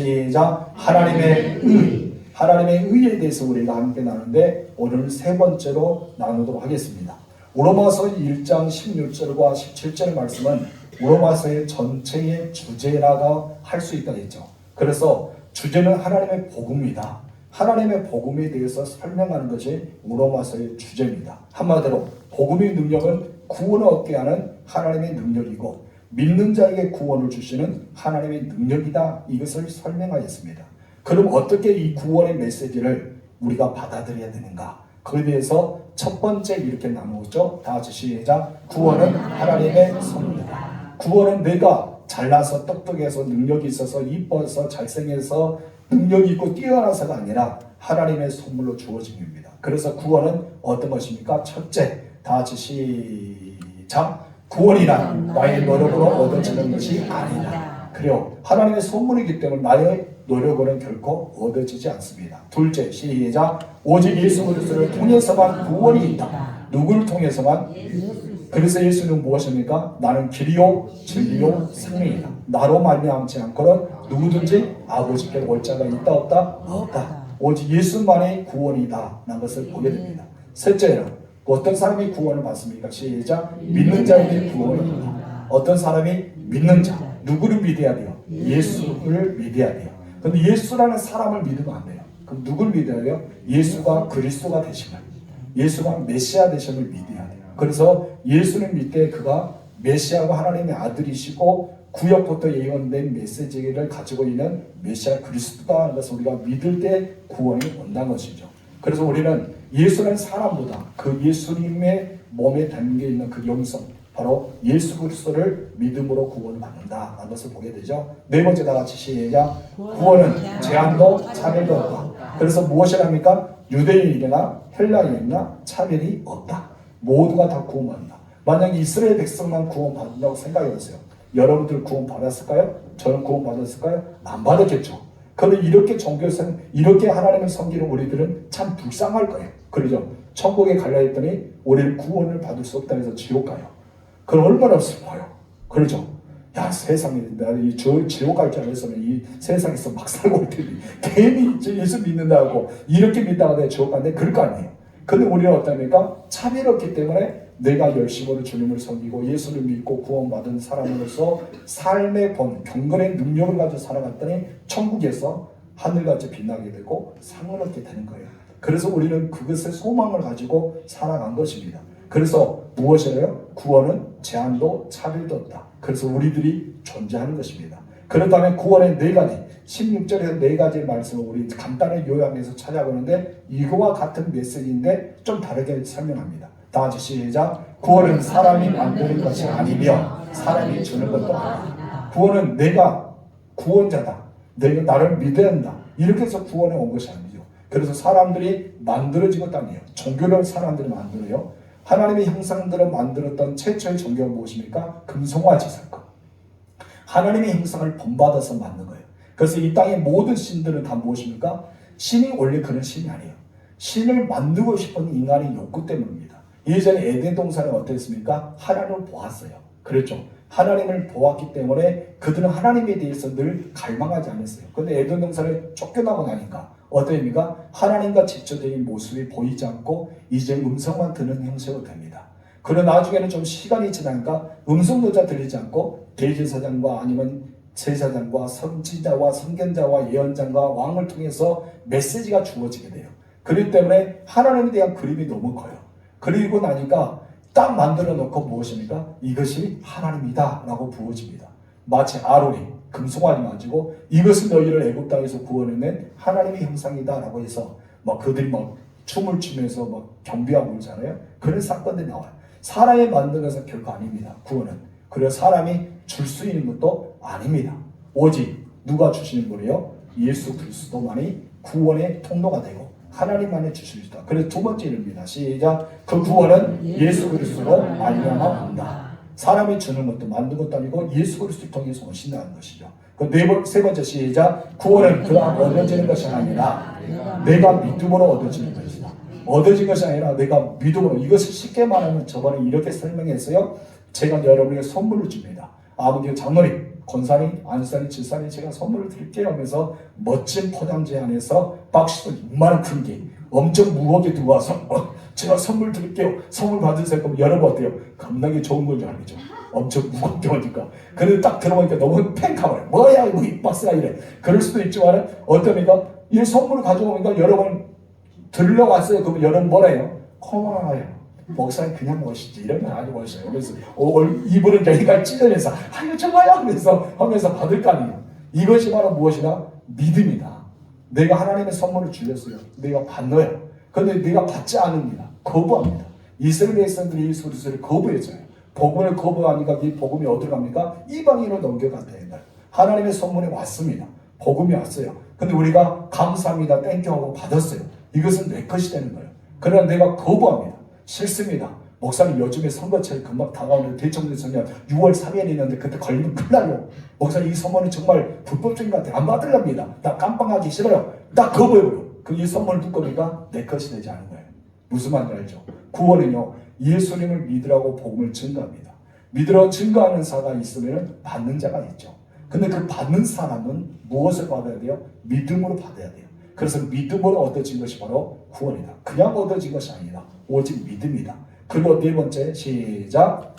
시작. 하나님의 의. 하나님의 의에 대해서 우리가 함께 나누는데 오늘 세 번째로 나누도록 하겠습니다. 로마서 1장 16절과 17절 말씀은 로마서의 전체의 주제라고 할 수 있다 했죠. 그래서 주제는 하나님의 복음이다. 하나님의 복음에 대해서 설명하는 것이 로마서의 주제입니다. 한마디로 복음의 능력은 구원을 얻게 하는 하나님의 능력이고 믿는 자에게 구원을 주시는 하나님의 능력이다. 이것을 설명하였습니다. 그럼 어떻게 이 구원의 메시지를 우리가 받아들여야 되는가? 그에 대해서 첫 번째 이렇게 나누었죠. 다 같이 시작. 구원은 하나님의 선물이다. 구원은 내가 잘나서 똑똑해서 능력이 있어서 이뻐서 잘생겨서 능력이 있고 뛰어나서가 아니라 하나님의 선물로 주어진 겁니다. 그래서 구원은 어떤 것입니까? 첫째, 다 같이 시작. 구원이란 나의 노력으로 얻어지는 것이 아니다. 그래요. 하나님의 선물이기 때문에 나의 노력으로는 결코 얻어지지 않습니다. 둘째, 시작. 오직 예수 그리스도를 통해서만 구원이 있다. 누구를 통해서만? 그래서 예수는 무엇입니까? 나는 길이요 진리요 생명이다. 나로 말미암지 않고는 누구든지 아버지께 올 자가 있다 없다? 없다. 오직 예수만의 구원이다 라는 것을 보게 됩니다. 셋째는 어떤 사람이 구원을 받습니까? 시작. 믿는 자에게 구원을 받는다. 어떤 사람이 믿는 자, 누구를 믿어야 돼요? 예수를 믿어야 돼요. 그런데 예수라는 사람을 믿으면 안 돼요. 그럼 누구를 믿어야 돼요? 예수가 그리스도가 되심을, 예수가 메시아 되심을 믿어야 돼요. 그래서 예수를 믿되 그가 메시아가 하나님의 아들이시고 구약부터 예언된 메시지를 가지고 있는 메시아 그리스도다 하는 것을 우리가 믿을 때 구원이 온다는 것이죠. 그래서 우리는 예수라는 사람보다 그 예수님의 몸에 담겨있는 그 영성, 바로 예수 그리스도를 믿음으로 구원을 받는다 하는 것을 보게 되죠. 네 번째 다 같이 시작. 구원은 제한도 차별도 없다. 그래서 무엇이랍니까? 유대인이나 헬라인이나 차별이 없다. 모두가 다 구원받는다. 만약 이스라엘 백성만 구원받는다고 생각해보세요. 여러분들 구원받았을까요? 저는 구원받았을까요? 안 받았겠죠. 그런데 이렇게 종교생, 이렇게 하나님을 섬기는 우리들은 참 불쌍할 거예요. 그러죠? 천국에 갈라 했더니 우리는 구원을 받을 수 없다 해서 지옥 가요. 그럼 얼마나 슬퍼요. 그러죠? 야, 세상에 내가 이 지옥 갈 줄 알았으면 이 세상에서 막 살고 올 텐데 괜히 예수 믿는다고 이렇게 믿다가 내가 지옥 간대 그럴 거 아니에요. 근데 우리는 어떻습니까? 차별이 없기 때문에 내가 열심으로 주님을 섬기고 예수를 믿고 구원받은 사람으로서 삶의 본, 경건의 능력을 가지고 살아갔더니 천국에서 하늘같이 빛나게 되고 상을 얻게 되는 거예요. 그래서 우리는 그것의 소망을 가지고 살아간 것입니다. 그래서 무엇이래요? 구원은 제한도 차별도 없다. 그래서 우리들이 존재하는 것입니다. 그렇다면 구원의 네 가지, 16절에서 네 가지 말씀을 우리 간단히 요약해서 찾아보는데 이거와 같은 메시지인데 좀 다르게 설명합니다. 다 같이 시작. 구원은 사람이 만드는 것이 아니며 사람이 주는 것도 아니다. 구원은 내가 구원자다. 내가 나를 믿어야 한다. 이렇게 해서 구원에 온 것이 아니죠. 그래서 사람들이 만들어진 것도 아니에요. 종교를 사람들이 만들어요. 하나님의 형상들을 만들었던 최초의 종교가 무엇입니까? 금송아지 사건. 하나님의 형상을 본받아서 만든 거예요. 그래서 이 땅의 모든 신들은 다 무엇입니까? 신이 원래 그런 신이 아니에요. 신을 만들고 싶은 인간의 욕구 때문입니다. 예전에 에덴 동산은 어땠습니까? 하나님을 보았어요. 그랬죠. 하나님을 보았기 때문에 그들은 하나님에 대해서 늘 갈망하지 않았어요. 그런데 에덴 동산을 쫓겨나고 나니까 어떠합니까? 하나님과 직접적인 모습이 보이지 않고 이제 음성만 듣는 형식으로 됩니다. 그러나 나중에는 좀 시간이 지나니까 음성조차 들리지 않고 대제사장과 아니면 제사장과 선지자와 선견자와 예언자와 왕을 통해서 메시지가 주어지게 돼요. 그렇기 때문에 하나님에 대한 그림이 너무 커요. 그리고 나니까 딱 만들어 놓고 무엇입니까? 이것이 하나님이다 라고 부어집니다. 마치 아론이 금송아지 가지고 이것은 너희를 애굽 땅에서 구원해낸 하나님의 형상이다 라고 해서 막 그들이 막 춤을 추면서 막 경배하고 있잖아요. 그런 사건들이 나와요. 사람이 만든 것은 결코 아닙니다. 구원은. 그리고 사람이 줄 수 있는 것도 아닙니다. 오직 누가 주시는 분이요? 예수 그리스도만이 구원의 통로가 되고 하나님만이 주실 수 있다. 그래서 두 번째 일입니다. 시작. 그 구원은 예수 그리스도로 말미암아 온다. 사람이 주는 것도 만든 것도 아니고 예수 그리스도를 통해서 오신다는 것이죠. 그 세 번째 시작. 구원은 그가 얻어지는 것이 아니라 내가 믿음으로 얻어지는 것이다. 얻어진 것이 아니라 내가 믿음으로. 이것을 쉽게 말하면 저번에 이렇게 설명했어요. 제가 여러분에게 선물을 줍니다. 아버지 장로님 권사님, 안사님, 지사님 제가 선물을 드릴게요 하면서 멋진 포장지 안에서 박스도 이만한 큰 게 엄청 무겁게 들고 와서 제가 선물 드릴게요. 선물 받으세요. 그럼 여러분 어때요? 겁나게 좋은 건 줄 알겠죠? 엄청 무겁게 오니까. 근데 딱 들어보니까 너무 팽카버려. 뭐야 이거 이 박스가 이래. 그럴 수도 있지만 어떻습니까? 이 선물을 가져오니까 여러분 들러왔어요. 그러면 여러분 뭐라 해요? 고마워요. 목사님 그냥 멋있지. 이런 건 아주 멋있어요. 그래서 이분은 여기가 찢어내서 아유 정말요? 하면서 받을 거 아니에요. 이것이 바로 무엇이나? 믿음이다. 내가 하나님의 선물을 주셨어요. 내가 받노요. 그런데 내가 받지 않습니다. 거부합니다. 이스라엘 백성들이 이 소리를 거부했어요. 복음을 거부하니까 이 복음이 어디로 갑니까? 이방인으로 넘겨갔다. 하나님의 선물이 왔습니다. 복음이 왔어요. 근데 우리가 감사합니다. 땡큐 하고 받았어요. 이것은 내 것이 되는 거예요. 그러나 내가 거부합니다. 싫습니다. 목사님 요즘에 선거철 금방 다가오는 대통령 선거 6월 3일에 있는데 그때 걸리면 큰일 나요. 목사님 이 선물은 정말 불법적인 것 같아요. 안 받으랍니다. 나 깜빵하기 싫어요. 나 거부해요. 이 선물 듣고 보니까 내 것이 되지 않은 거예요. 무슨 말인지 알죠? 구원은요. 예수님을 믿으라고 복음을 증거합니다. 믿으라고 증거하는 자가 있으면 받는 자가 있죠. 근데 그 받는 사람은 무엇을 받아야 돼요? 믿음으로 받아야 돼요. 그래서 믿음으로 얻어진 것이 바로 구원이다. 그냥 얻어진 것이 아니다. 오직 믿음이다. 그리고 네 번째 시작.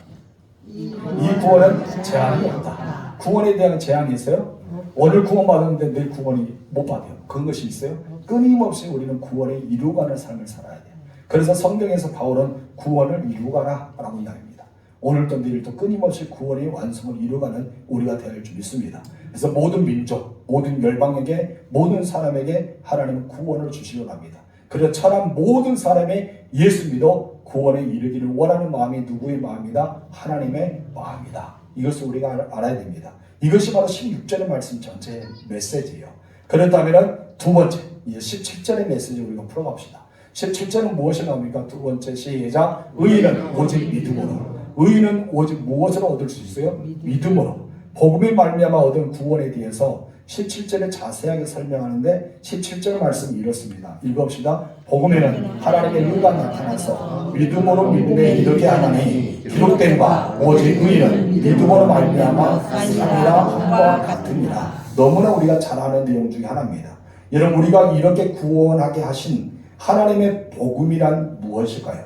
이 구원은 제한이 없다. 구원에 대한 제한이 있어요? 오늘 구원받았는데 내일 구원이 못 받아요. 그런 것이 있어요? 끊임없이 우리는 구원을 이루어가는 삶을 살아야 돼요. 그래서 성경에서 바울은 구원을 이루어가라 라고 이야기합니다. 오늘도 내일도 끊임없이 구원의 완성을 이루어가는 우리가 되어야 할 줄 믿습니다. 그래서 모든 민족, 모든 열방에게, 모든 사람에게 하나님은 구원을 주시려고 합니다. 그래서 천한 모든 사람이 예수 믿어 구원에 이르기를 원하는 마음이 누구의 마음이다? 하나님의 마음이다. 이것을 우리가 알아야 됩니다. 이것이 바로 16절의 말씀 전체의 메시지예요. 그렇다면 두 번째, 이제 17절의 메시지를 우리가 풀어갑시다. 17절은 무엇이 나옵니까? 두 번째 시작. 의인은 오직 믿음으로. 의인은 오직 무엇으로 얻을 수 있어요? 믿음으로. 복음의 말미암아 얻은 구원에 대해서 17절에 자세하게 설명하는데 17절 말씀이 이렇습니다. 읽읍시다. 복음에는 하나님의 의가 나타나서 믿음으로 믿음에 이르게 하나니 기록된 바 오직 의인은 믿음으로 말미암아 사리라 함과 같으니라. 너무나 우리가 잘 아는 내용 중에 하나입니다. 여러분 우리가 이렇게 구원하게 하신 하나님의 복음이란 무엇일까요?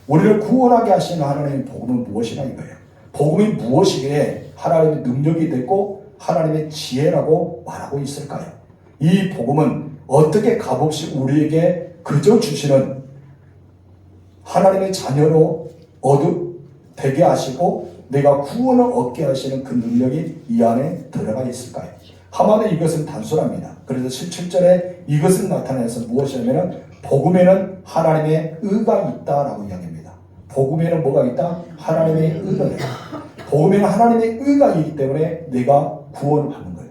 우리를 구원하게 하신 하나님의 복음은 무엇이냐 이거예요. 복음이 무엇이기에 하나님의 능력이 됐고 하나님의 지혜라고 말하고 있을까요? 이 복음은 어떻게 값없이 우리에게 그저 주시는 하나님의 자녀로 되게 하시고 내가 구원을 얻게 하시는 그 능력이 이 안에 들어가 있을까요? 한마디로 이것은 단순합니다. 그래서 17절에 이것을 나타내서 무엇이냐면 복음에는 하나님의 의가 있다라고 이야기합니다. 복음에는 뭐가 있다? 하나님의 의가 있다. 복음에는 하나님의 의가 있기 때문에 내가 구원을 받는 거예요.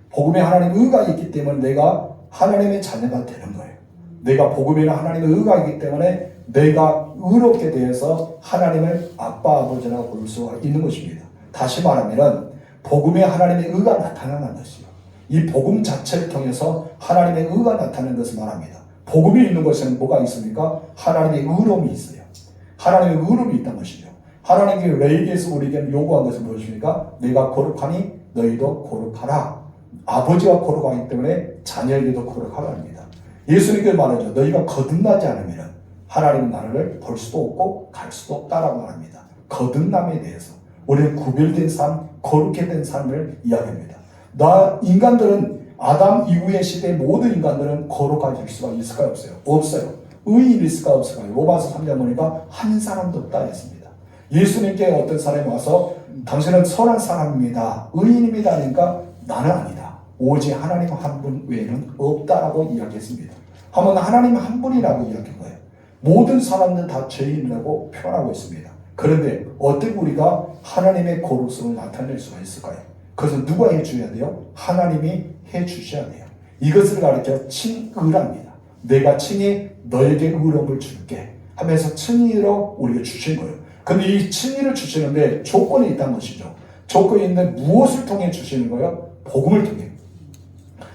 복음에 하나님의 의가 있기 때문에 내가 하나님의 자녀가 되는 거예요. 내가 복음에는 하나님의 의가 있기 때문에 내가 의롭게 되어서 하나님을 아빠 아버지라고 부를 수 있는 것입니다. 다시 말하면 복음에 하나님의 의가 나타나는 것이요. 이 복음 자체를 통해서 하나님의 의가 나타나는 것을 말합니다. 복음이 있는 것에는 뭐가 있습니까? 하나님의 의로움이 있어요. 하나님의 의로움이 있다는 것이죠. 하나님이 레위기에서 우리에게 요구한 것은 무엇입니까? 내가 거룩하니 너희도 거룩하라. 아버지가 거룩하기 때문에 자녀에게도 거룩하라 합니다. 예수님께서 말하죠. 너희가 거듭나지 않으면 하나님은 나를 볼 수도 없고 갈 수도 없다라고 말합니다. 거듭남에 대해서 우리는 구별된 삶, 거룩해 된 삶을 이야기합니다. 인간들은 아담 이후의 시대의 모든 인간들은 거룩해질 수가 있을까요? 없어요? 없어요. 의인이 있을까 없을까요? 로마서 3장 보니까 한 사람도 없다 했습니다. 예수님께 어떤 사람이 와서 당신은 선한 사람입니다. 의인입니다. 하니까 나는 아니다. 오직 하나님 한 분 외에는 없다라고 이야기했습니다. 한번 하나님 한 분이라고 이야기한 거예요. 모든 사람들은 다 죄인이라고 표현하고 있습니다. 그런데 어떻게 우리가 하나님의 거룩성을 나타낼 수가 있을까요? 그것은 누가 해줘야 돼요? 하나님이 해주셔야 돼요. 이것을 가리켜 칭의랍니다. 내가 칭히 너에게 의로움을 줄게 하면서 칭의로 우리에게 주신 거예요. 근데 이 칭의를 주시는데 조건이 있다는 것이죠. 조건이 있는데 무엇을 통해 주시는 거예요? 복음을 통해.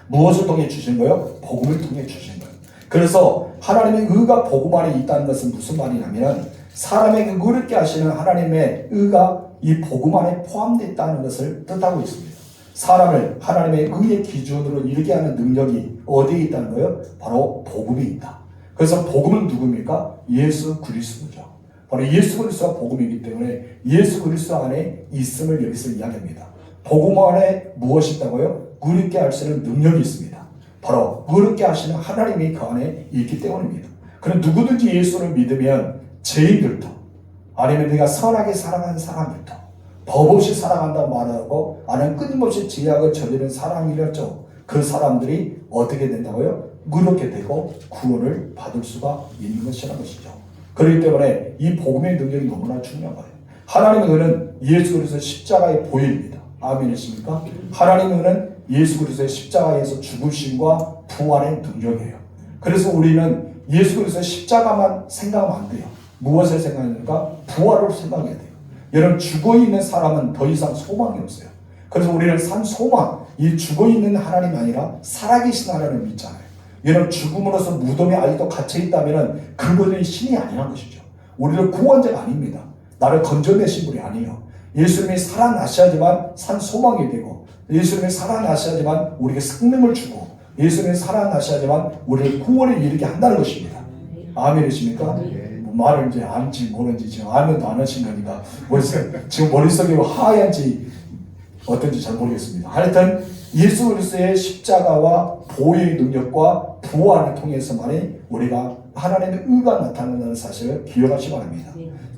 무엇을 통해 주시는 거예요? 복음을 통해 주시는 거예요. 그래서 하나님의 의가 복음 안에 있다는 것은 무슨 말이냐면 사람에게 의롭게 하시는 하나님의 의가 이 복음 안에 포함되어 있다는 것을 뜻하고 있습니다. 사람을 하나님의 의의 기준으로 이르게 하는 능력이 어디에 있다는 거예요? 바로 복음에 있다. 그래서 복음은 누굽니까? 예수 그리스도죠. 바로 예수 그리스도가 복음이기 때문에 예수 그리스도 안에 있음을 여기서 이야기합니다. 복음 안에 무엇이 있다고요? 의롭게 할 수 있는 능력이 있습니다. 바로 의롭게 하시는 하나님이 그 안에 있기 때문입니다. 그럼 누구든지 예수를 믿으면 죄인들도 아니면 내가 선하게 살아가는 사람들도 법 없이 살아간다고 말하고 아니면 끊임없이 죄악을 저지르는 사람이랬죠. 그 사람들이 어떻게 된다고요? 의롭게 되고 구원을 받을 수가 있는 것이라는 것이죠. 그렇기 때문에 이 복음의 능력이 너무나 중요한 거예요. 하나님의 은은 예수 그리스도의 십자가의 보혈입니다. 아멘이십니까? 하나님의 은은 예수 그리스도의 십자가에서 죽으심과 부활의 능력이에요. 그래서 우리는 예수 그리스도의 십자가만 생각하면 안 돼요. 무엇을 생각해야 되는가? 부활을 생각해야 돼요. 여러분 죽어있는 사람은 더 이상 소망이 없어요. 그래서 우리는 산 소망, 이 죽어있는 하나님이 아니라 살아계신 하나님을 믿잖아요. 여러분 죽음으로써 무덤에 아직도 갇혀있다면 그분이 신이 아니라는 것이죠. 우리는 구원자가 아닙니다. 나를 건져내신 분이 아니에요. 예수님이 살아나셔야지만 산 소망이 되고 예수님이 살아나셔야지만 우리에게 생명을 주고 예수님이 살아나셔야지만 우리를 구원에 이르게 한다는 것입니다. 아멘이십니까? 말을 이제 안지 모른지 지금 아멘도 안 하신 거니까 지금 머릿속에 하얀지 어떤지 잘 모르겠습니다. 하여튼 예수 그리스도의 십자가와 보혈의 능력과 부활을 통해서만이 우리가 하나님의 의가 나타난다는 사실을 기억하시기 바랍니다.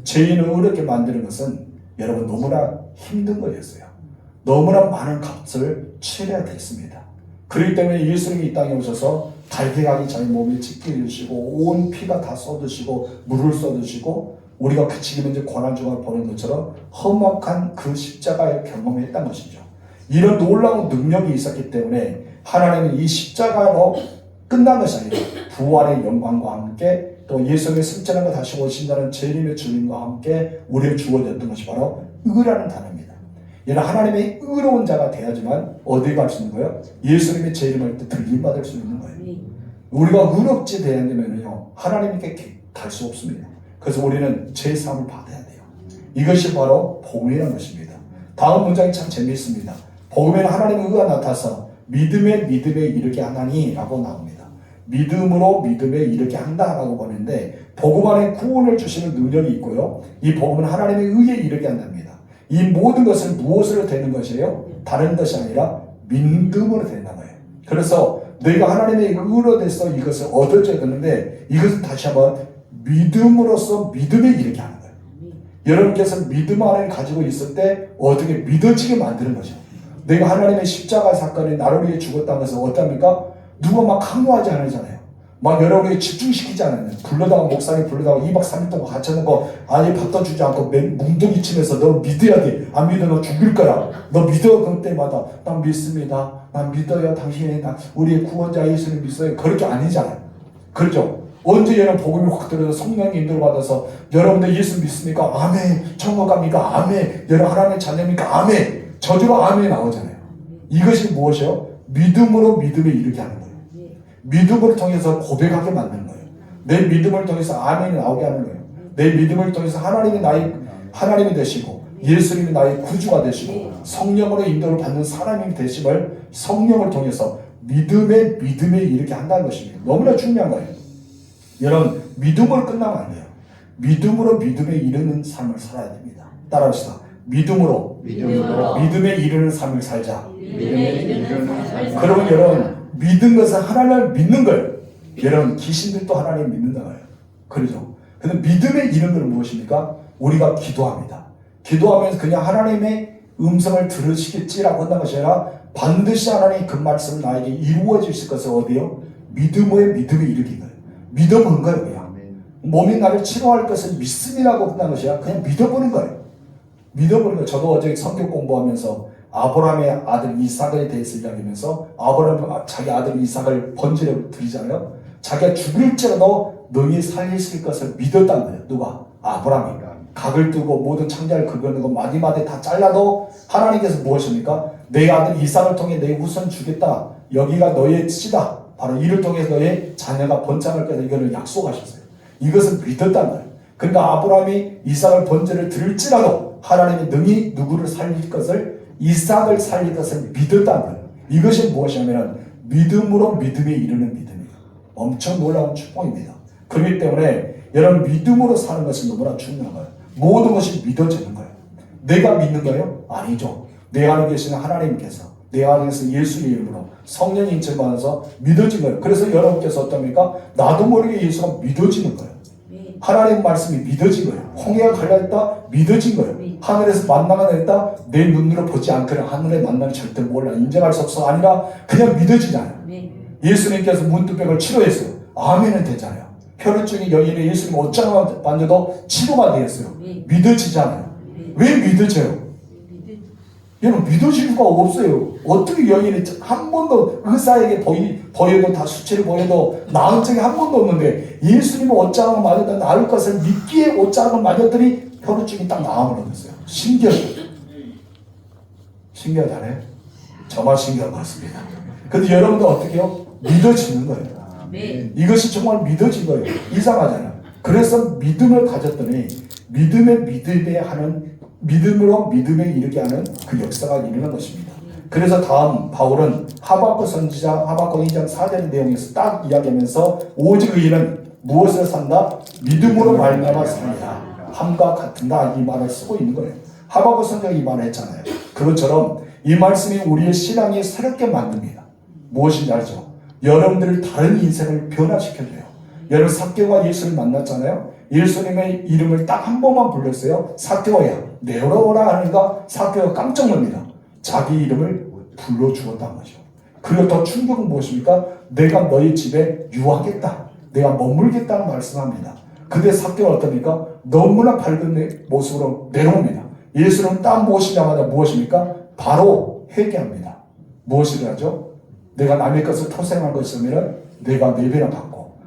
죄인을 의롭게 만드는 것은 여러분 너무나 힘든 거였어요. 너무나 많은 값을 치러야 됐습니다. 그렇기 때문에 예수님이 이 땅에 오셔서 갈대가기 전에 몸을 찢기시고 온 피가 다 쏟으시고 물을 쏟으시고 우리가 그치기면 이제 고난중을 보는 것처럼 험악한 그 십자가의 경험을 했던 것이죠. 이런 놀라운 능력이 있었기 때문에 하나님은 이 십자가로 끝난 것이 아니라 부활의 영광과 함께 또 예수님의 승천하고 다시 오신다는 재림의 주님과 함께 우리를 주어졌던 것이 바로 의라는 단어입니다. 이런 하나님의 의로운 자가 돼야지만 어디 갈 수 있는 거예요? 예수님의 재림할 때 들림받을 수 있는 거예요. 우리가 의롭지 되려면요 하나님께 갈 수 없습니다. 그래서 우리는 제사함을 받아야 돼요. 이것이 바로 복음이라는 것입니다. 다음 문장이 참 재미있습니다. 복음에는 하나님의 의가 나타나서 믿음에 이르게 하나니 라고 나옵니다. 믿음으로 믿음에 이르게 한다라고 보는데 복음 안에 구원을 주시는 능력이 있고요. 이 복음은 하나님의 의에 이르게 한답니다. 이 모든 것을 무엇으로 되는 것이에요? 다른 것이 아니라 믿음으로 된다는 거예요. 그래서 너희가 하나님의 의로 돼서 이것을 얻어져야 되는데 이것은 다시 한번 믿음으로써 믿음에 이르게 하는 거예요. 여러분께서 믿음 안을 가지고 있을 때 어떻게 믿어지게 만드는 거죠. 내가 하나님의 십자가 사건에 나를 위해 죽었다면서 어떻습니까? 누가 막 강요하지 않으잖아요. 막 여러분에게 집중시키지 않아요. 불러다가 목사님 불러다가 2박 3일 동안 갇혀놓고 아예 밥도 주지 않고 뭉둥이 치면서 너 믿어야 돼. 안 믿으면 너 죽일 거야. 너 믿어. 그때마다 난 믿습니다. 난 믿어요. 당신이 우리의 구원자 예수님 믿어요. 그렇게 아니잖아요. 그렇죠? 언제 여러분 복음이 확 들어서 성령의 인도를 받아서 여러분들 예수 믿습니까? 아멘. 천국 갑니까? 아멘. 여러분 하나님의 자녀입니까? 아멘. 저주로 아멘 나오잖아요. 이것이 무엇이요? 믿음으로 믿음에 이르게 하는 거예요. 믿음을 통해서 고백하게 만드는 거예요. 내 믿음을 통해서 아멘이 나오게 하는 거예요. 내 믿음을 통해서 하나님이 되시고 예수님이 나의 구주가 되시고 성령으로 인도를 받는 사람이 되심을 성령을 통해서 믿음에 이르게 한다는 것입니다. 너무나 중요한 거예요. 여러분 믿음으로 끝나면 안 돼요. 믿음으로 믿음에 이르는 삶을 살아야 됩니다. 따라합시다. 믿음으로 믿음에 이르는 삶을 살자. 그러면 여러분 믿은 것은 하나님을 믿는 거예요. 여러분 귀신들도 하나님을 믿는다 거예요. 그렇죠? 근데 믿음에 이르는 건 무엇입니까? 우리가 기도합니다. 기도하면서 그냥 하나님의 음성을 들으시겠지라고 한다는 것이 아니라 반드시 하나님이 그 말씀을 나에게 이루어질 것을 어디요? 믿음에 이르게 거예요. 믿어보는 거예요. 그냥 몸이 나를 치료할 것을 믿음이라고 한다는 것이 아니라 그냥 믿어보는 거예요. 믿어보는 거예요. 저도 어제 성경 공부하면서 아브라함의 아들 이삭에 대해서 이야기하면서 아브라함은 자기 아들 이삭을 번제로 드리잖아요. 자기가 죽을지라도 너희 살리실 것을 믿었다는 거예요. 누가? 아브라함이. 각을 뜨고 모든 창자를 긁어내고 마디마디 다 잘라도 하나님께서 무엇입니까? 내 아들 이삭을 통해 내 후손 주겠다. 여기가 너의 씨다. 바로 이를 통해서 너의 자녀가 번창할 것을 이거를 약속하셨어요. 이것은 믿었다는 거예요. 그러니까 아브라함이 이삭을 번제를 드릴지라도 하나님이 능히 누구를 살릴 것을 이삭을 살릴 것을 믿었다는 거예요. 이것이 무엇이냐면 믿음으로 믿음에 이르는 믿음이에요. 엄청 놀라운 축복입니다. 그렇기 때문에 여러분 믿음으로 사는 것이 너무나 중요한 거예요. 모든 것이 믿어지는 거예요. 내가 믿는 거예요? 아니죠. 내 안에 계시는 하나님께서, 내 안에 계신 예수의 이름으로 성령이 인체받아서 믿어진 거예요. 그래서 여러분께서 어떻습니까? 나도 모르게 예수가 믿어지는 거예요. 하나님 말씀이 믿어진 거예요. 홍해가 갈라졌다? 믿어진 거예요. 하늘에서 만나가 내렸다? 내 눈으로 보지 않거든 하늘의 만나는 절대 몰라. 인정할 수 없어. 아니라 그냥 믿어지잖아요. 예수님께서 문둥병을 치료했어요. 아멘은 되잖아요. 혈루증이 여인의 예수님 옷장만 만져도 치료가 되었어요. 믿어지잖아요. 왜 믿어져요? 여러분 믿어질 수가 없어요. 어떻게 여인이 한 번도 의사에게 보여도 다 수치를 보여도 나은 적이 한 번도 없는데 예수님은 옷장을 맞았다 나을 것을 믿기에 옷장을 맞았더니 혈루증이 딱 나아버렸어요. 신기하다네. 저만 신기한 것 같습니다. 근데 여러분도 어떻게 해요? 믿어지는 거예요. 이것이 정말 믿어진 거예요. 이상하잖아요. 그래서 믿음을 가졌더니 믿음으로 믿음에 이르게 하는 그 역사가 일어난 것입니다. 그래서 다음 바울은 하박국 선지자 하박국 2장 4절 내용에서 딱 이야기하면서 오직 의인은 무엇을 산다? 믿음으로 말미암아 사니라 함과 같은다 이 말을 쓰고 있는 거예요. 하박국 선지자가 이 말을 했잖아요. 그것처럼 이 말씀이 우리의 신앙이 새롭게 만듭니다. 무엇인지 알죠? 여러분들을 다른 인생을 변화시켜줘요. 여러분 삭개오가 예수를 만났잖아요. 예수님의 이름을 딱 한 번만 불렀어요. 삭개오야 내려오라 하니까 삭개오가 깜짝 놀랍니다. 자기 이름을 불러주었다는 거죠. 그리고 더 충격은 무엇입니까? 내가 너희 집에 유하겠다. 내가 머물겠다는 말씀합니다. 근데 삭개오는 어떻습니까? 너무나 밝은 모습으로 내려옵니다. 예수는 딱 모시자마자 무엇입니까? 바로 회개합니다. 무엇을 하죠? 내가 남의 것을 토생한 것이면 내가 4배나 받고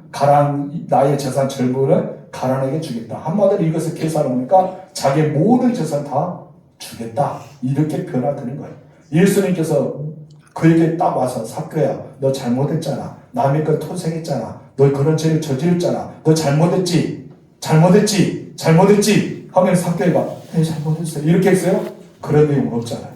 나의 재산 절반을 가난에게 주겠다. 한마디로 이것을 계산해보니까 자기의 모든 재산 다 주겠다. 이렇게 변화되는 거예요. 예수님께서 그에게 딱 와서 삭개오야 너 잘못했잖아. 남의 것 토생했잖아. 너 그런 죄를 저질렀잖아. 너 잘못했지 하면 삭개오가 네 잘못했어요. 이렇게 했어요? 그런 내용 없잖아요.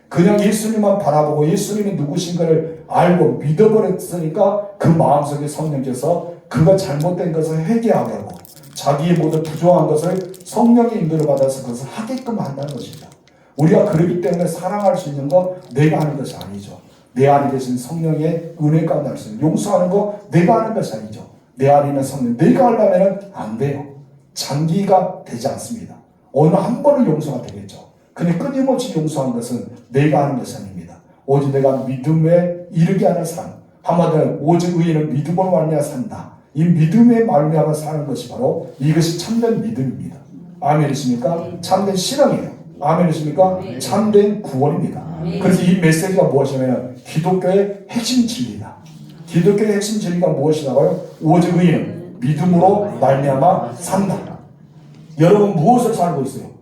그냥 예수님만 바라보고 예수님이 누구신가를 알고 믿어버렸으니까 그 마음속에 성령께서 그가 잘못된 것을 회개하게 하고 자기의 모든 부족한 것을 성령의 인도를 받아서 그것을 하게끔 한다는 것입니다. 우리가 그러기 때문에 사랑할 수 있는 거 내가 하는 것이 아니죠. 내 안에 계신 성령의 은혜 가운데 할 수 있는 용서하는 거 내가 하는 것이 아니죠. 내 안에 있는 성령 내가 하려면 안 돼요. 장기가 되지 않습니다. 어느 한 번은 용서가 되겠죠. 근데 끊임없이 용서하는 것은 내가 하는 것이 아닙니다. 오직 내가 믿음에 이르게 하는 삶. 한마디로 오직 의인은 믿음으로 말미암아 산다. 이 믿음에 말미암아 사는 것이 바로 이것이 참된 믿음입니다. 아멘이십니까? 참된 신앙이에요. 아멘이십니까? 참된 구원입니다. 그래서 이 메시지가 무엇이냐면 기독교의 핵심 진리다. 기독교의 핵심 진리가 무엇이냐고요? 오직 의인은 믿음으로 말미암아 산다. 여러분 무엇을 살고 있어요?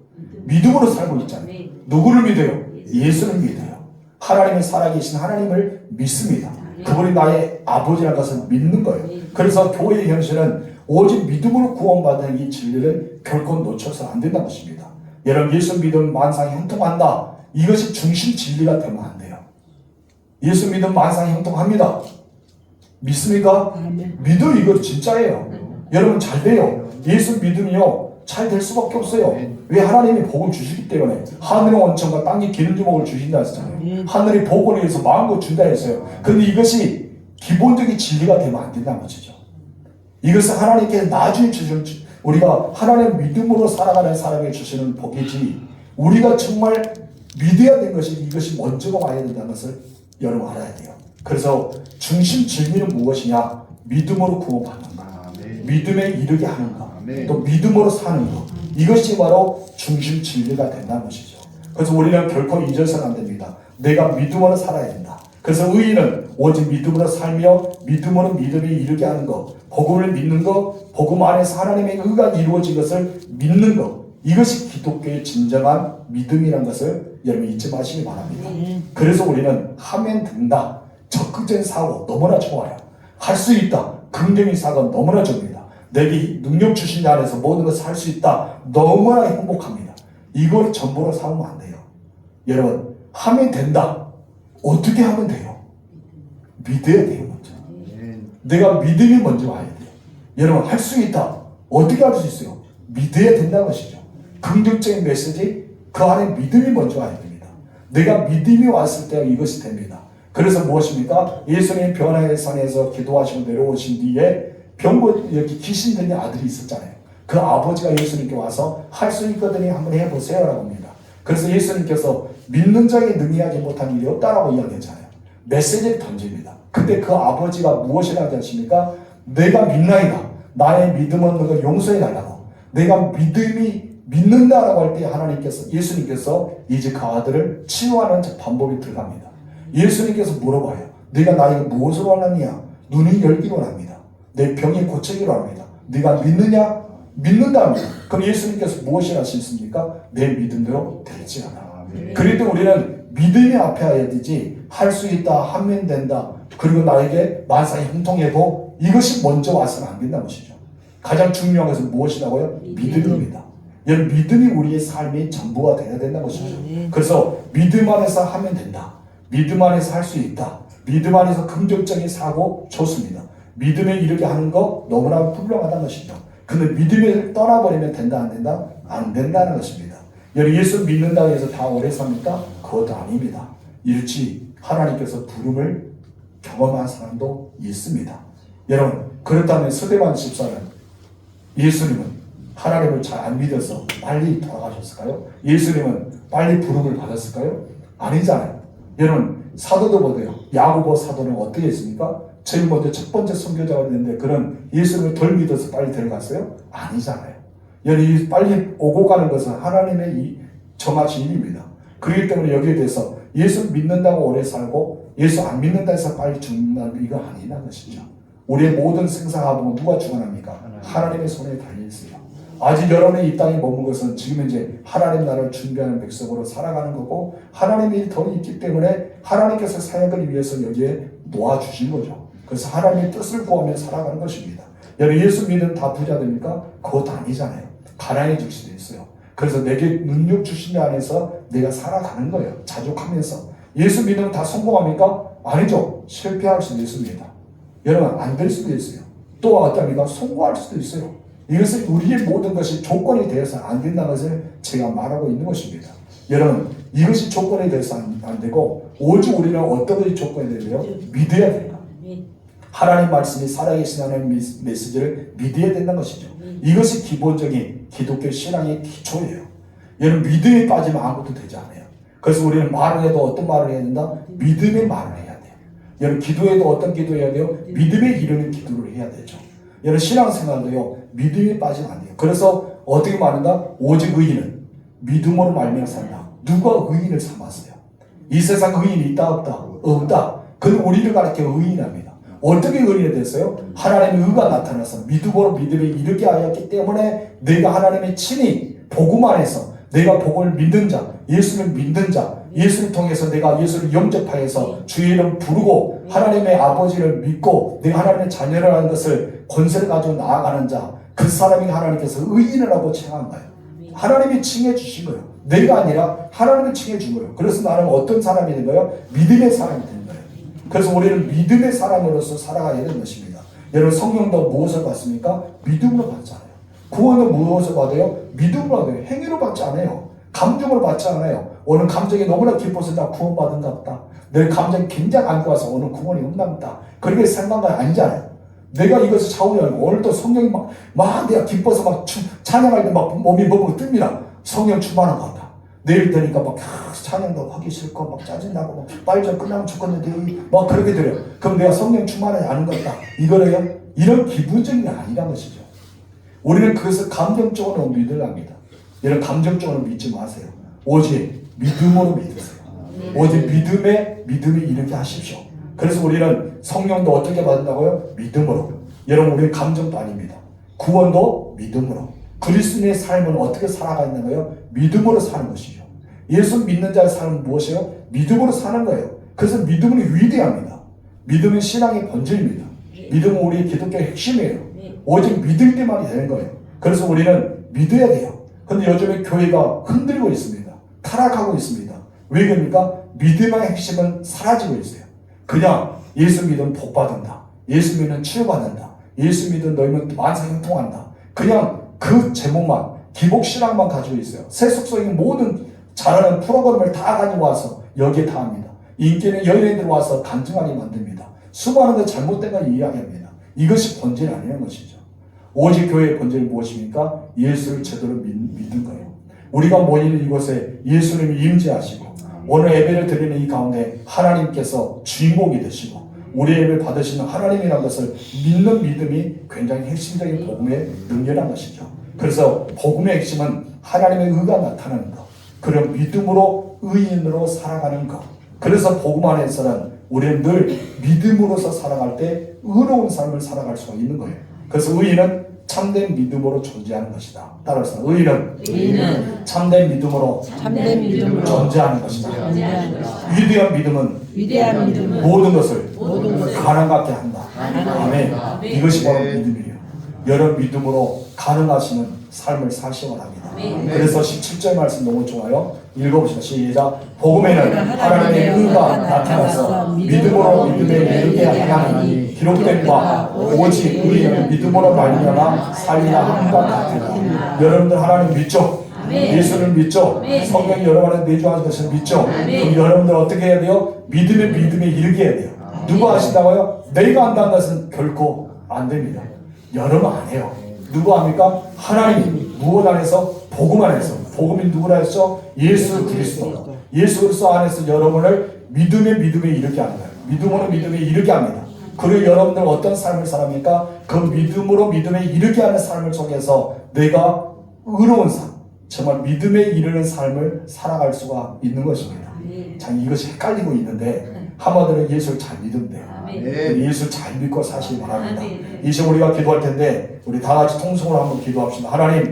믿음으로 살고 있잖아요. 누구를 믿어요? 예수를 믿어요. 하나님의 살아계신 하나님을 믿습니다. 그분이 나의 아버지라는 것을 믿는 거예요. 그래서 교회의 현실은 오직 믿음으로 구원받는 이 진리를 결코 놓쳐서 안 된다는 것입니다. 여러분 예수 믿으면 만상이 형통한다. 이것이 중심 진리가 되면 안 돼요. 예수 믿으면 만상이 형통합니다. 믿습니까? 믿어 이거 진짜예요. 여러분 잘 돼요. 예수 믿으면요 잘 될 수밖에 없어요. 왜? 하나님이 복을 주시기 때문에. 하늘의 원천과 땅의 기름주먹을 주신다 했잖아요. 하늘이 복을 위해서 마음껏 준다 했어요. 그런데 이것이 기본적인 진리가 되면 안 된다는 것이죠. 이것은 하나님께 나중에 주시는 우리가 하나님의 믿음으로 살아가는 사람에게 주시는 복이지 우리가 정말 믿어야 되는 것이 이것이 먼저가 와야 된다는 것을 여러분 알아야 돼요. 그래서 중심 진리는 무엇이냐? 믿음으로 구원받는 것, 믿음에 이르게 하는 것, 또 믿음으로 사는 것, 이것이 바로 중심 진리가 된다는 것이죠. 그래서 우리는 결코 잊어서는 안 됩니다. 내가 믿음으로 살아야 된다. 그래서 의인은 오직 믿음으로 살며 믿음으로 믿음에 이르게 하는 것, 복음을 믿는 것, 복음 안에서 하나님의 의가 이루어진 것을 믿는 것, 이것이 기독교의 진정한 믿음이라는 것을 여러분 잊지 마시기 바랍니다. 그래서 우리는 하면 된다. 적극적인 사고 너무나 좋아요. 할 수 있다. 긍정적인 사고는 너무나 좋습니다. 내게 능력 주신 자 안에서 모든 것을 할 수 있다. 너무나 행복합니다. 이걸 전부로 삼으면 안 돼요. 여러분 하면 된다. 어떻게 하면 돼요? 믿어야 돼요, 먼저. 내가 믿음이 먼저 와야 돼요. 여러분, 할 수 있다. 어떻게 할 수 있어요? 믿어야 된다는 것이죠. 긍정적인 메시지, 그 안에 믿음이 먼저 와야 됩니다. 내가 믿음이 왔을 때 이것이 됩니다. 그래서 무엇입니까? 예수님이 변화의 산에서 기도하시고 내려오신 뒤에 여기 귀신 들린 아들이 있었잖아요. 그 아버지가 예수님께 와서 할 수 있거든요. 한번 해보세요 라고 합니다. 그래서 예수님께서 믿는 자에게 능히하지 못한 일이 없다라고 이야기했잖아요. 메시지를 던집니다. 근데 그 아버지가 무엇이라고 하십니까? 내가 믿나이다. 나의 믿음은 너가 용서해 달라고. 내가 믿는다라고 할 때 예수님께서 이제 그 아들을 치유하는 방법이 들어갑니다. 예수님께서 물어봐요. 네가 나에게 무엇으로 하느냐? 눈이 열기로 합니다. 내 병이 고치기로 합니다. 네가 믿느냐? 믿는답니다. 그럼 예수님께서 무엇을 하셨습니까? 내 믿음대로 되지 않아. 그래도 우리는 믿음이 앞에 해야 되지, 할 수 있다, 하면 된다, 그리고 나에게 만사에 형통해도 이것이 먼저 와서는 안 된다는 것이죠. 가장 중요한 것은 무엇이라고요? 믿음입니다. 여러분, 믿음이 우리의 삶의 전부가 되어야 된다는 것이죠. 그래서 믿음 안에서 하면 된다. 믿음 안에서 할 수 있다. 믿음 안에서 긍정적인 사고 좋습니다. 믿음에 이르게 하는 거 너무나 훌륭하다는 것이죠. 근데 믿음을 떠나버리면 된다, 안 된다? 안 된다는 것입니다. 여러분, 예수 믿는다고 해서 다 오래 삽니까? 그것도 아닙니다. 일찍 하나님께서 부름을 경험한 사람도 있습니다. 여러분, 그렇다면 스데반 집사는 예수님은 하나님을 잘 안 믿어서 빨리 돌아가셨을까요? 예수님은 빨리 부름을 받았을까요? 아니잖아요. 여러분, 사도도 보세요. 야고보 사도는 어떻게 했습니까? 제일 먼저 첫 번째 선교자가 됐는데 그는 예수님을 덜 믿어서 빨리 데려갔어요? 아니잖아요. 여러분, 빨리 오고 가는 것은 하나님의 정하신 일입니다. 그렇기 때문에 여기에 대해서 예수 믿는다고 오래 살고 예수 안 믿는다 해서 빨리 죽는다는 이거 아니라는 것이죠. 우리의 모든 생사하복은 누가 주관합니까? 하나님의 손에 달려있어요. 아직 여러분이 이 땅에 머문 것은 지금 이제 하나님 나라를 준비하는 백성으로 살아가는 거고, 하나님의 일이 더 있기 때문에 하나님께서 사역을 위해서 여기에 놓아주신 거죠. 그래서 하나님의 뜻을 구하며 살아가는 것입니다. 여러분, 예수 믿으면 다 부자 됩니까? 그것도 아니잖아요. 가난해질 수도 있어요. 그래서 내게 능력 주신 데 안에서 내가 살아가는 거예요. 자족하면서. 예수 믿으면 다 성공합니까? 아니죠. 실패할 수도 있습니다. 여러분, 안 될 수도 있어요. 또 어떻습니까? 성공할 수도 있어요. 이것은 우리의 모든 것이 조건이 되어서 안 된다는 것을 제가 말하고 있는 것입니다. 여러분, 이것이 조건이 되어서 안 되고, 오직 우리는 어떤 것이 조건이 되고요? 믿어야 됩니다. 하나님 말씀이 살아계신 하나님 메시지를 믿어야 된다는 것이죠. 이것이 기본적인 기독교 신앙의 기초예요. 여러분, 믿음에 빠지면 아무것도 되지 않아요. 그래서 우리는 말을 해도 어떤 말을 해야 된다? 믿음의 말을 해야 돼요. 여러분, 기도해도 어떤 기도해야 돼요? 믿음에 이르는 기도를 해야 되죠. 여러분, 신앙생활도요, 믿음에 빠지면 안 돼요. 그래서 어떻게 말한다? 오직 의인은 믿음으로 말미암아 산다. 누가 의인을 삼았어요? 이 세상 의인이 있다 없다? 없다. 근데 우리를 가르쳐 의인합니다. 어떻게 의인이 됐어요? 하나님의 의가 나타나서 믿음으로 믿음에 이르게 하였기 때문에 내가 하나님의 친히 복음 안에서 내가 복음을 믿는 자, 예수를 믿는 자, 예수를 통해서 내가 예수를 영접하여서 주의 이름 부르고 하나님의 아버지를 믿고 내가 하나님의 자녀라는 것을 권세를 가지고 나아가는 자, 그 사람이 하나님께서 의인이라고 칭한 거예요. 하나님이 칭해 주신 거예요. 내가 아니라 하나님이 칭해 준 거예요. 그래서 나는 어떤 사람이 된 거예요? 믿음의 사람이 된 거예요. 그래서 우리는 믿음의 사람으로서 살아가야 되는 것입니다. 여러분, 성령도 무엇을 받습니까? 믿음으로 받잖아요. 구원은 무엇을 받아요? 믿음으로 받아요. 행위로 받지 않아요. 감정으로 받지 않아요. 오늘 감정이 너무나 기뻐서 나 구원받은가 보다. 내 감정이 굉장히 안 좋아서 오늘 구원이 없나 보다. 그렇게 생각이 아니잖아요. 내가 이것을 차후에 오늘도 성령이 막 내가 기뻐서 막 찬양할 때 막 몸이 먹고 뜹니다. 성령 충만한 것 같다. 내일 되니까 막 찬양도 하기 싫고 막 짜증나고 막 빨리 좀 끝나면 좋겠는데 막 그렇게 돼요. 그럼 내가 성령 충만하지 않은 것 같다. 이거래요? 이런 기분적인 게 아니란 것이죠. 우리는 그것을 감정적으로 믿으랍니다. 여러분, 감정적으로 믿지 마세요. 오직 믿음으로 믿으세요. 오직 믿음이 이렇게 하십시오. 그래서 우리는 성령도 어떻게 받는다고요? 믿음으로. 여러분, 우리는 감정도 아닙니다. 구원도 믿음으로. 그리스도인의 삶은 어떻게 살아가는 거예요? 믿음으로 사는 것이죠. 예수 믿는 자의 삶은 무엇이에요? 믿음으로 사는 거예요. 그래서 믿음은 위대합니다. 믿음은 신앙의 본질입니다. 믿음은 우리의 기독교의 핵심이에요. 오직 믿을 때만이 되는 거예요. 그래서 우리는 믿어야 돼요. 그런데 요즘에 교회가 흔들리고 있습니다. 타락하고 있습니다. 왜 그럽니까? 믿음의 핵심은 사라지고 있어요. 그냥 예수 믿으면 복 받는다. 예수 믿으면 치유받는다. 예수 믿으면 너희는 만사 형통한다. 그냥 그 제목만, 기복신앙만 가지고 있어요. 세속적인 모든 잘하는 프로그램을 다 가지고 와서 여기에 다 합니다. 인기는 연예인들 와서 간증하게 만듭니다. 수많은 데 잘못된 걸 이야기합니다. 이것이 본질이 아니라는 것이죠. 오직 교회의 본질이 무엇입니까? 예수를 제대로 믿는 거예요. 우리가 모이는 이곳에 예수님이 임재하시고 오늘 예배를 드리는 이 가운데 하나님께서 주인공이 되시고 우리 예배를 받으시는 하나님이라는 것을 믿는 믿음이 굉장히 핵심적인 복음의 능력이라는 것이죠. 그래서 복음의 핵심은 하나님의 의가 나타나는 것, 그런 믿음으로 의인으로 살아가는 것. 그래서 복음 안에서는 우리는 늘 믿음으로서 살아갈 때 의로운 삶을 살아갈 수가 있는 거예요. 그래서 의인은 참된 믿음으로 존재하는 것이다. 따라서 의인은 참된 믿음으로 존재하는 것이다. 위대한 믿음은 모든 것을 가능하게 한다. 아멘. 이것이 바로 믿음이에요. 여러 믿음으로 가능하시는 삶을 사시기 바랍니다. 그래서 17절 말씀 너무 좋아요. 읽어보시다. 시작. 복음에는 하나님의 의가 나타나서 믿음으로 믿음에 이르게 하나니 기록된 바 오직 의인은 믿음으로 말미암아 살리라 함과 같으라. 여러분들 하나님 믿죠? 예수를 믿죠? 성경이 여러분한테 내주하는 것을 믿죠? 그럼 여러분들 어떻게 해야 돼요? 믿음에 이르게 해야 돼요. 누가 하신다고요? 내가 한다는 것은 결코 안 됩니다. 여러분 안 해요. 누가 합니까? 하나님. 무엇 안에서? 복음 안에서. 복음이 누구라 했죠? 예수 그리스도. 예수 그리스도 안에서 여러분을 믿음에 이르게 하는 거예요. 믿음으로 믿음에 이르게 합니다. 그리고 여러분들 어떤 삶을 살합니까? 그 믿음으로 믿음에 이르게 하는 삶을 속에서 내가 의로운 삶, 정말 믿음에 이르는 삶을 살아갈 수가 있는 것입니다. 참 이것이 헷갈리고 있는데 한마디로 예수를 잘 믿으면 돼요. 예수를 잘 믿고 사시기 바랍니다. 이 시간 우리가 기도할 텐데 우리 다 같이 통성으로 한번 기도합시다. 하나님